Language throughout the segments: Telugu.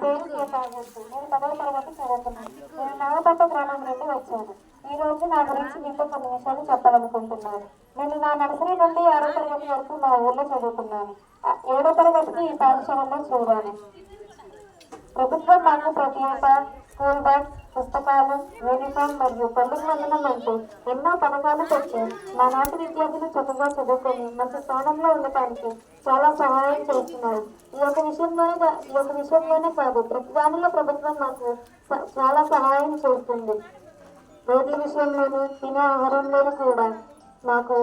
పేరు కేటాయించు. నేను 10వ తరగతి చదువుతున్నాను. నేను నాగపట్ట గ్రామం నుండి వచ్చాను. ఈ రోజు నా గురించి మీతో కొన్ని విషయాలు చెప్పాలనుకుంటున్నాను. నేను నా నర్సరీ నుండి 6వ తరగతి వరకు మా ఊర్లో చదువుకున్నాను. 7వ తరగతికి ఈ పాఠశాలలో చేరాను. ప్రభుత్వం మాకు ప్రతి ఏటా స్కూల్ బ్యాగ్, పుస్తకాలు, యూనిఫామ్ మరియు తల్లికి వందనం అంటూ ఎన్నో పథకాలు తెచ్చి మా నాటి విద్యార్థులు చక్కగా చదువుకొని మంచి స్థానంలో ఉండటానికి చాలా సహాయం చేస్తున్నారు. ఈ యొక్క విషయంలోనే కాదు, ప్రతి దానిలో ప్రభుత్వం మాకు చాలా సహాయం చేస్తుంది. రోడ్ల విషయంలోనూ తినే ఆహారంలోనూ కూడా మాకు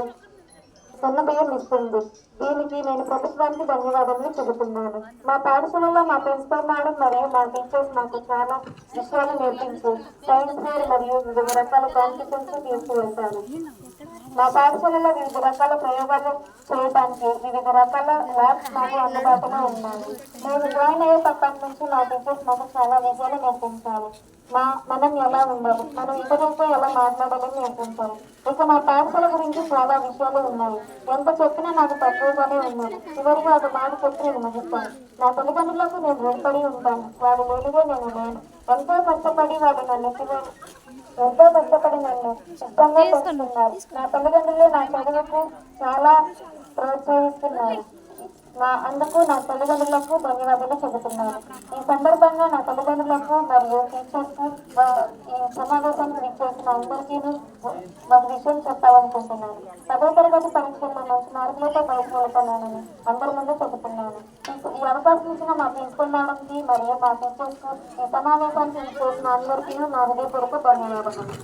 సన్నబియ్యం ఇస్తుంది. దీనికి నేను ప్రభుత్వానికి ధన్యవాదాలు చెబుతున్నాను. మా పాఠశాలలో మా ప్రిన్సిపల్ మేడం మరియు మా టీచర్స్ నాకు చాలా విషయాలు నేర్పించి సైన్స్ ఫేర్ మరియు వివిధ రకాల కాంపిటీషన్స్ తీసుకువెళ్తారు. మా పాఠశాలలో వివిధ రకాల ప్రయోగాలు చేయడానికి వివిధ రకాల ల్యాబ్స్ మాకు అందుబాటులో ఉన్నాయి. నేను జాయిన్ అయ్యేటప్పటి నుంచి మా టీచర్స్ మాకు చాలా విషయాలు నేర్పించారు. మనం ఎలా ఉండాలి, మనం ఇతరులతో ఎలా మాట్లాడాలని నేర్పించాలి. ఇక మా పాఠశాల గురించి చాలా విషయాలు ఉన్నాయి. ఎంత చెప్పినా నాకు తక్కువగానే ఉన్నది. చివరిగా ఒక మాట చెప్పి నేను ముగిస్తాను. నా తల్లిదండ్రులకు నేను రుణపడి ఉంటాను. వారు లేనిదే నేను లేను. ఎంతో కష్టపడి వారు నన్ను ఇష్టంగా పెంచుతున్నారు. నా తల్లిదండ్రులు నా చదువుకు చాలా ప్రోత్సహిస్తున్నారు. అందుకు నా తల్లిదండ్రులకు ధన్యవాదాలు చెబుతున్నాను. ఈ సందర్భంగా నా తల్లిదండ్రులకు మరియు టీచర్స్ ఈ సమావేశానికి విచ్చేసిన అందరికీ ఒక విషయం చెప్పాలనుకుంటున్నాను. 10వ తరగతి పరీక్షల్లో మంచి మార్కులతో బయటకు వెళ్తున్నానని అందరి ముందు చెబుతున్నాను. ఈ అవకాశం ఇచ్చిన మా ప్రిన్సిపల్ మేడంకి మరియు మా టీచర్స్ కు ఈ సమావేశానికి విచ్చేసిన అందరికీ నా హృదయపూర్వక ధన్యవాదాలు.